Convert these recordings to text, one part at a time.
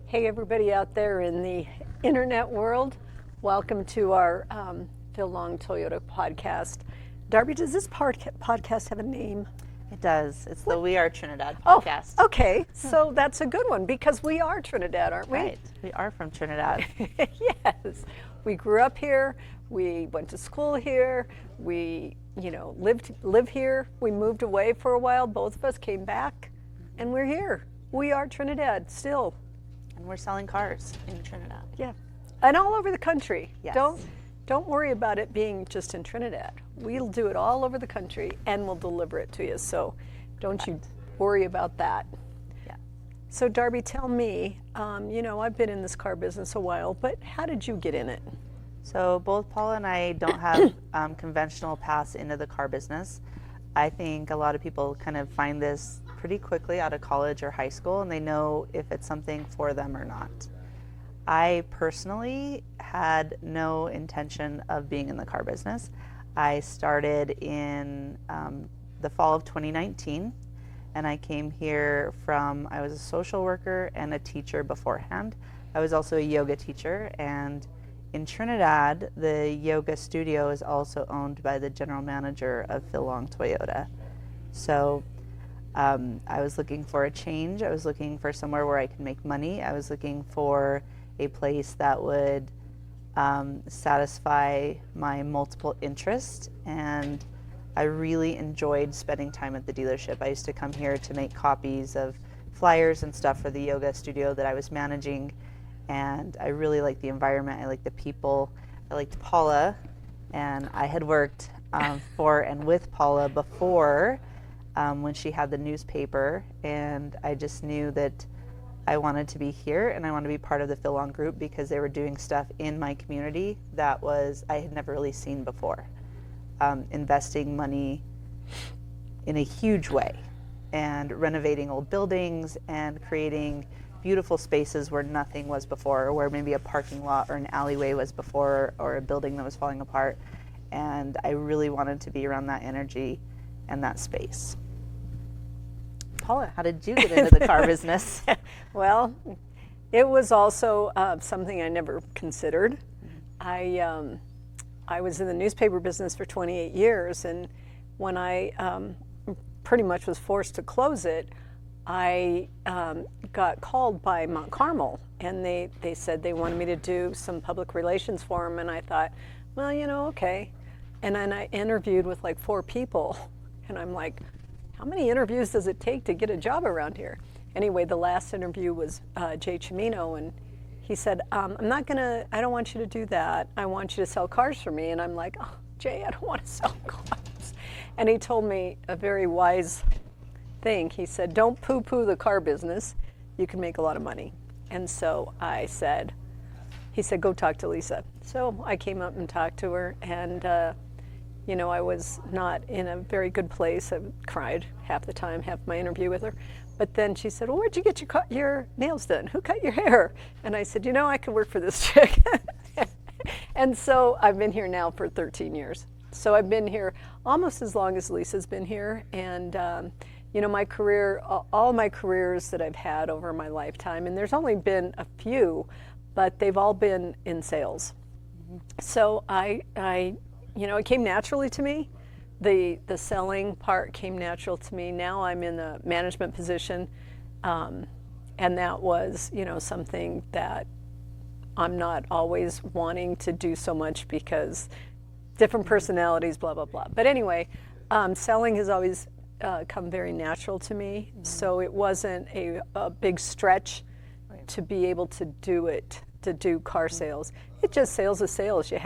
Hey everybody out there in the internet world, welcome to our Phil Long Toyota podcast. Darby, does this podcast have a name? It does. It's the We Are Trinidad Podcast. Oh, okay. So that's a good one because we are Trinidad, aren't we? Right. We are from Trinidad. Yes. We grew up here. We went to school here. We, live here. We moved away for a while. Both of us came back, and we're here. We are Trinidad still. And we're selling cars in Trinidad. Yeah. And all over the country. Yes. Don't worry about it being just in Trinidad. We'll do it all over the country and we'll deliver it to you. So don't you worry about that. Yeah. So Darby, tell me, I've been in this car business a while, but how did you get in it? So both Paula and I don't have conventional paths into the car business. I think a lot of people kind of find this pretty quickly out of college or high school, and they know if it's something for them or not. I personally had no intention of being in the car business. I started in the fall of 2019, and I came here I was a social worker and a teacher beforehand. I was also a yoga teacher, and in Trinidad, the yoga studio is also owned by the general manager of Phil Long Toyota. So I was looking for a change. I was looking for somewhere where I could make money. I was looking for a place that would satisfy my multiple interests, and I really enjoyed spending time at the dealership. I used to come here to make copies of flyers and stuff for the yoga studio that I was managing, and I really liked the environment. I liked the people. I liked Paula, and I had worked for and with Paula before when she had the newspaper, and I just knew that I wanted to be here and I wanted to be part of the Phil Long group because they were doing stuff in my community that I had never really seen before. Investing money in a huge way and renovating old buildings and creating beautiful spaces where nothing was before, or where maybe a parking lot or an alleyway was before, or a building that was falling apart. And I really wanted to be around that energy and that space. Paula, how did you get into the car business? Well, it was also something I never considered. I was in the newspaper business for 28 years, and when I pretty much was forced to close it, I got called by Mount Carmel, and they said they wanted me to do some public relations for them, and I thought, well, okay. And then I interviewed with like 4 people, and I'm like, how many interviews does it take to get a job around here? Anyway, the last interview was Jay Chimino, and he said, I don't want you to do that. I want you to sell cars for me. And I'm like, oh, Jay, I don't want to sell cars. And he told me a very wise thing. He said, don't poo-poo the car business. You can make a lot of money. And so he said, go talk to Lisa. So I came up and talked to her, and I was not in a very good place. I cried half the time, half my interview with her. But then she said, well, where'd you get your nails done? Who cut your hair? And I said, I could work for this chick. And so I've been here now for 13 years. So I've been here almost as long as Lisa's been here. And, my career, all my careers that I've had over my lifetime, and there's only been a few, but they've all been in sales. So it came naturally to me. The selling part came natural to me. Now I'm in the management position, and that was, something that I'm not always wanting to do so much because different personalities, blah, blah, blah. But anyway, selling has always come very natural to me, so it wasn't a big stretch to be able to do car sales. It just sales is sales. You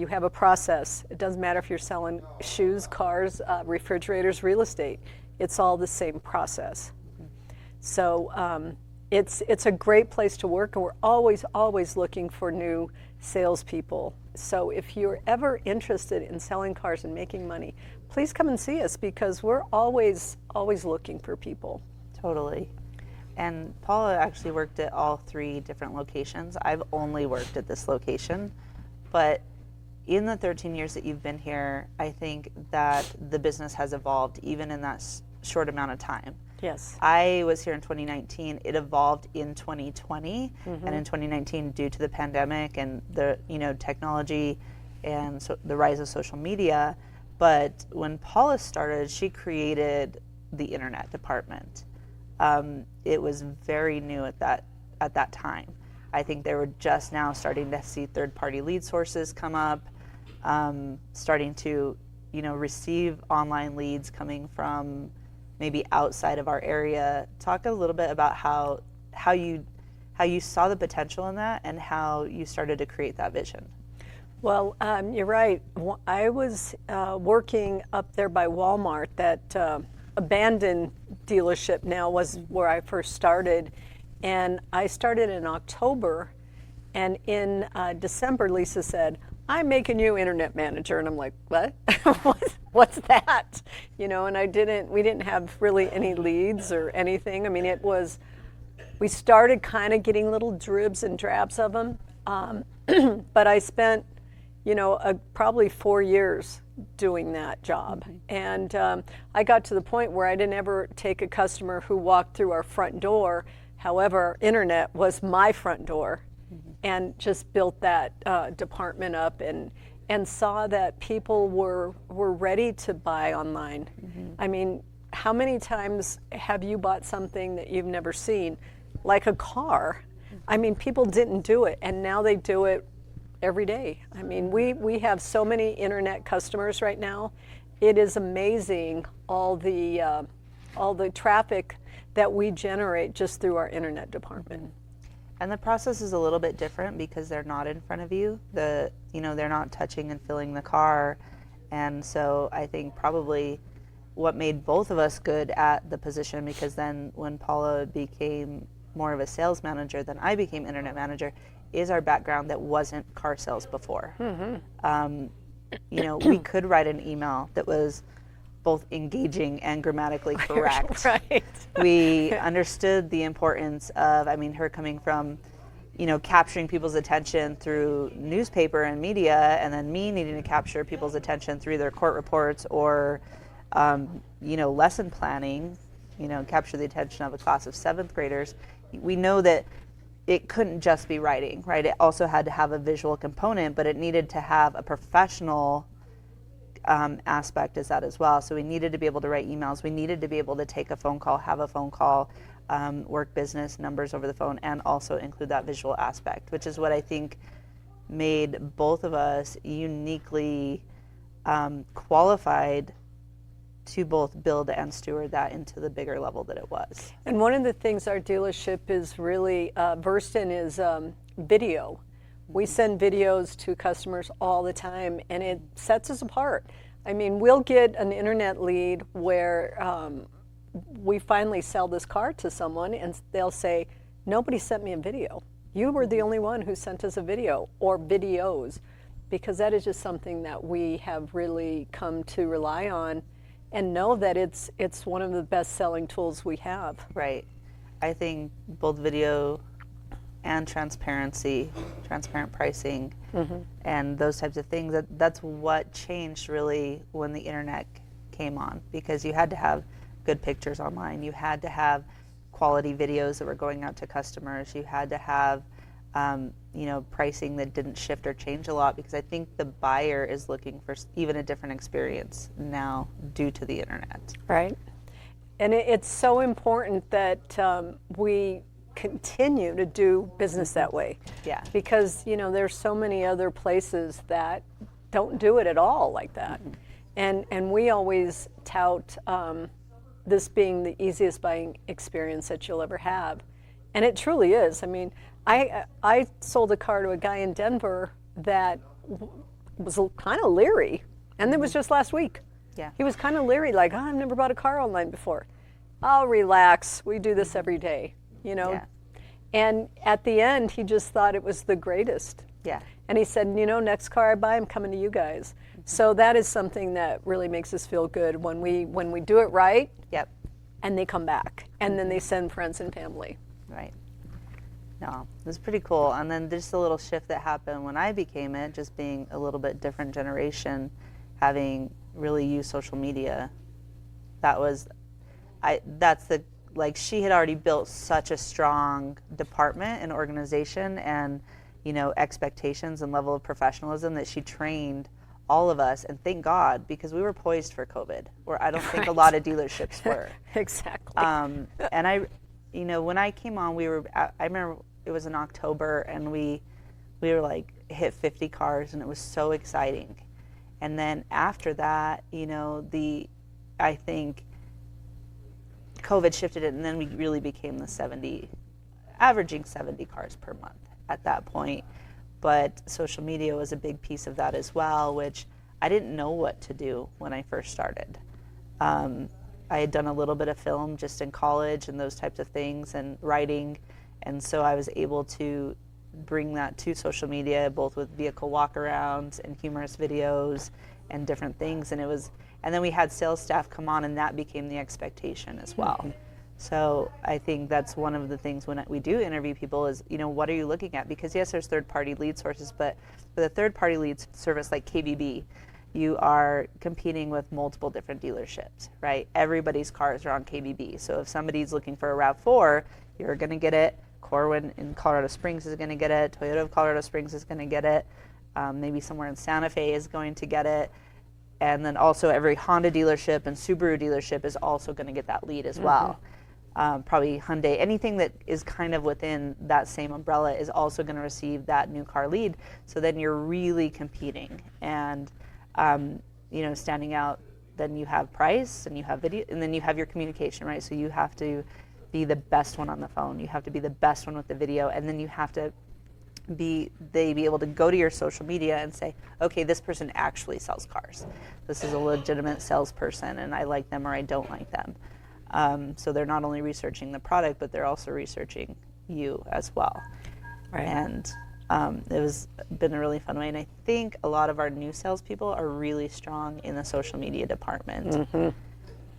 have a process. It doesn't matter if you're selling shoes, cars, refrigerators, real estate. It's all the same process. So it's a great place to work, and we're always looking for new salespeople. So if you're ever interested in selling cars and making money, please come and see us because we're always looking for people. Totally. And Paula actually worked at all 3 different locations. I've only worked at this location, but in the 13 years that you've been here, I think that the business has evolved even in that short amount of time. Yes. I was here in 2019. It evolved in 2020, and in 2019, due to the pandemic and the technology and the rise of social media. But when Paula started, she created the internet department. It was very new at that time. I think they were just now starting to see third-party lead sources come up, starting to receive online leads coming from maybe outside of our area. Talk a little bit about how you saw the potential in that and how you started to create that vision. Well, you're right. I was working up there by Walmart. That abandoned dealership now was where I first started. And I started in October. And in December, Lisa said, "I'm making you internet manager." And I'm like, what? What's that? And we didn't have really any leads or anything. I mean, we started kind of getting little dribs and drabs of them. But I spent, probably 4 years doing that job. And I got to the point where I didn't ever take a customer who walked through our front door. However, internet was my front door. And just built that department up and saw that people were ready to buy online. I mean, how many times have you bought something that you've never seen, like a car? I mean, people didn't do it, and now they do it every day. I mean, we have so many internet customers right now. It is amazing all the traffic that we generate just through our internet department. And the process is a little bit different because they're not in front of you. They're not touching and filling the car. And so I think probably what made both of us good at the position, because then when Paula became more of a sales manager than I became internet manager, is our background that wasn't car sales before. We could write an email that was both engaging and grammatically correct. Right. We understood the importance of, her coming from, capturing people's attention through newspaper and media, and then me needing to capture people's attention through their court reports or, lesson planning, capture the attention of a class of 7th graders. We know that it couldn't just be writing, right? It also had to have a visual component, but it needed to have a professional aspect as that as well. So we needed to be able to write emails. We needed to be able to take a phone call, have a phone call, work business numbers over the phone, and also include that visual aspect, which is what I think made both of us uniquely qualified to both build and steward that into the bigger level that it was. And one of the things our dealership is really versed in is video. We send videos to customers all the time, and it sets us apart. I mean, we'll get an internet lead where we finally sell this car to someone, and they'll say, "Nobody sent me a video. You were the only one who sent us a video or videos," because that is just something that we have really come to rely on and know that it's one of the best-selling tools we have. Right. I think both video and transparent pricing, and those types of things, that's what changed really when the internet came on, because you had to have good pictures online, you had to have quality videos that were going out to customers, you had to have pricing that didn't shift or change a lot, because I think the buyer is looking for even a different experience now due to the internet. Right. And it's so important that we continue to do business that way. Yeah. Because, there's so many other places that don't do it at all like that. And we always tout this being the easiest buying experience that you'll ever have. And it truly is. I mean, I sold a car to a guy in Denver that was kind of leery. And it was just last week. Yeah. He was kind of leery, like, I've never bought a car online before. Oh, relax. We do this every day. Yeah. And at the end, he just thought it was the greatest. Yeah. And he said, next car I buy, I'm coming to you guys. So that is something that really makes us feel good when we do it right. Yep. And they come back, and then they send friends and family. Right. No, it was pretty cool. And then just a little shift that happened when I became it, just being a little bit different generation, having really used social media. That's the like she had already built such a strong department and organization and, expectations and level of professionalism that she trained all of us, and thank God, because we were poised for COVID, where I don't think a lot of dealerships were. Exactly. And I, when I came on, I remember it was in October, and we were like hit 50 cars, and it was so exciting. And then after that, I think COVID shifted it, and then we really became averaging 70 cars per month at that point. But social media was a big piece of that as well, which I didn't know what to do when I first started. I had done a little bit of film just in college and those types of things and writing. And so I was able to bring that to social media, both with vehicle walkarounds and humorous videos and different things. And then we had sales staff come on, and that became the expectation as well. Mm-hmm. So I think that's one of the things when we do interview people is, what are you looking at? Because yes, there's third-party lead sources, but with a third-party lead service like KBB, you are competing with multiple different dealerships, right? Everybody's cars are on KBB. So if somebody's looking for a RAV4, you're going to get it. Corwin in Colorado Springs is going to get it. Toyota of Colorado Springs is going to get it. Maybe somewhere in Santa Fe is going to get it. And then also every Honda dealership and Subaru dealership is also going to get that lead as well. Probably Hyundai, anything that is kind of within that same umbrella is also going to receive that new car lead. So then you're really competing and, standing out. Then you have price and you have video, and then you have your communication, right? So you have to be the best one on the phone. You have to be the best one with the video, and then you have to be able to go to your social media and say, okay, this person actually sells cars. This is a legitimate salesperson, and I like them or I don't like them. So they're not only researching the product, but they're also researching you as well. Right. And it was been a really fun way. And I think a lot of our new salespeople are really strong in the social media department. Mm-hmm.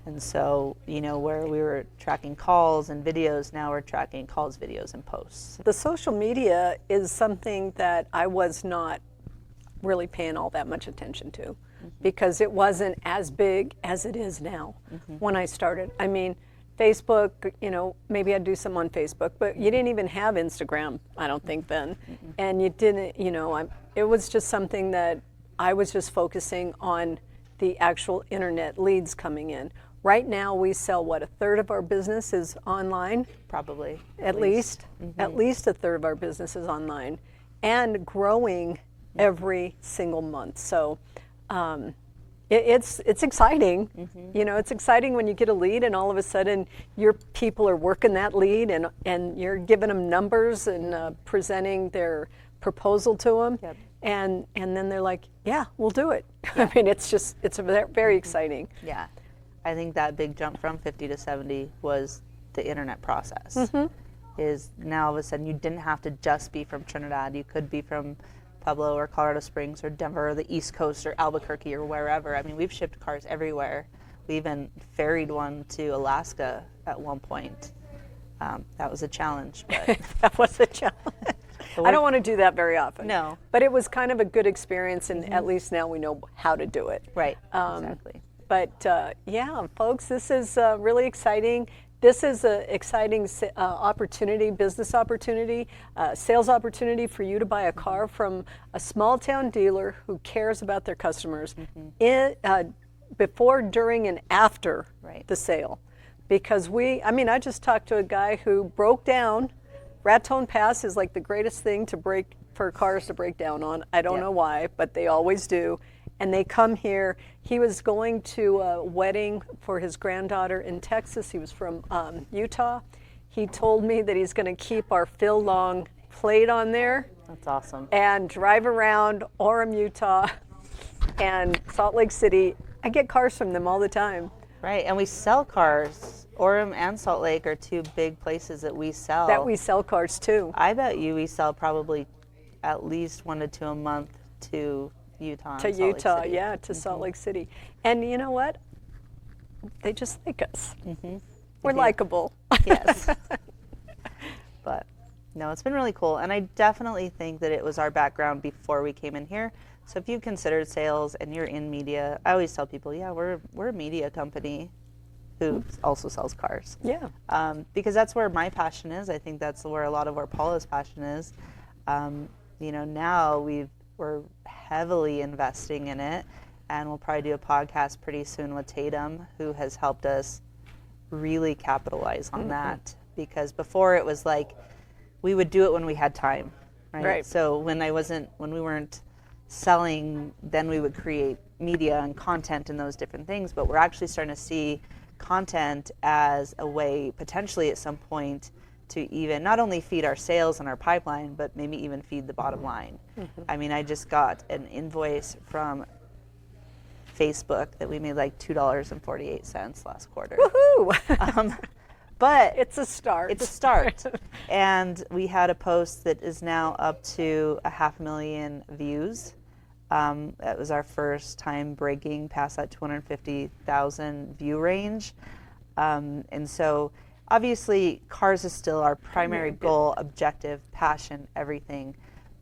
And so, where we were tracking calls and videos, now we're tracking calls, videos, and posts. The social media is something that I was not really paying all that much attention to. Because it wasn't as big as it is now when I started. I mean, Facebook, maybe I'd do some on Facebook, but you didn't even have Instagram, I don't think then. And you didn't, it was just something that I was just focusing on the actual internet leads coming in. Right now we sell, a third of our business is online? Probably. At least a third of our business is online and growing every single month. So it's exciting. It's exciting when you get a lead and all of a sudden your people are working that lead and you're giving them numbers and presenting their proposal to them. Yep. And then they're like, yeah, we'll do it. Yeah. I mean, it's very exciting. Yeah. I think that big jump from 50 to 70 was the internet process. Is now all of a sudden you didn't have to just be from Trinidad. You could be from Pueblo or Colorado Springs or Denver or the East Coast or Albuquerque or wherever. I mean, we've shipped cars everywhere. We even ferried one to Alaska at one point. That was a challenge. But that was a challenge. I don't want to do that very often. No. But it was kind of a good experience, and at least now we know how to do it. Right, exactly. But yeah, folks, this is really exciting. This is an exciting opportunity, business opportunity, sales opportunity for you to buy a car from a small town dealer who cares about their customers before, during, and after the sale. Because I just talked to a guy who broke down. Raton Pass is like the greatest thing for cars to break down on. I don't know why, but they always do. And they come here. He was going to a wedding for his granddaughter in Texas. He was from Utah. He told me that he's going to keep our Phil Long plate on there. That's awesome. And drive around Orem, Utah, and Salt Lake City. I get cars from them all the time. Right, and we sell cars. Orem and Salt Lake are two big places that we sell. That we sell cars too. I bet you we sell probably at least 1 to 2 a month to Utah. To Utah, yeah, to Salt Lake City. And you know what? They just like us. We're likable. Yes. But no, it's been really cool. And I definitely think that it was our background before we came in here. So if you've considered sales and you're in media, I always tell people, yeah, we're a media company. who also sells cars. Yeah. Because that's where my passion is. I think that's where a lot of our Paula's passion is. Now we're heavily investing in it, and we'll probably do a podcast pretty soon with Tatum, who has helped us really capitalize on that. Because before it was like we would do it when we had time, right? So when we weren't selling, then we would create media and content and those different things. But we're actually starting to see content as a way potentially at some point to even not only feed our sales and our pipeline, but maybe even feed the bottom line. I mean, I just got an invoice from Facebook that we made like $2.48 last quarter. Woohoo! But it's a start. It's a start. And we had a post that is now up to 500,000 views. That was our first time breaking past that 250,000 view range. And so obviously cars is still our primary goal, objective, passion, everything.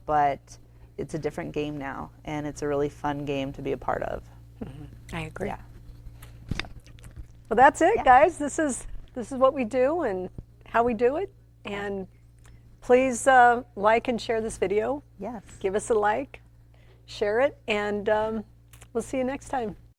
But it's a different game now, and it's a really fun game to be a part of. I agree. Yeah. Well, that's it, guys. This is what we do and how we do it. And please like and share this video. Yes. Give us a like, share it, and we'll see you next time.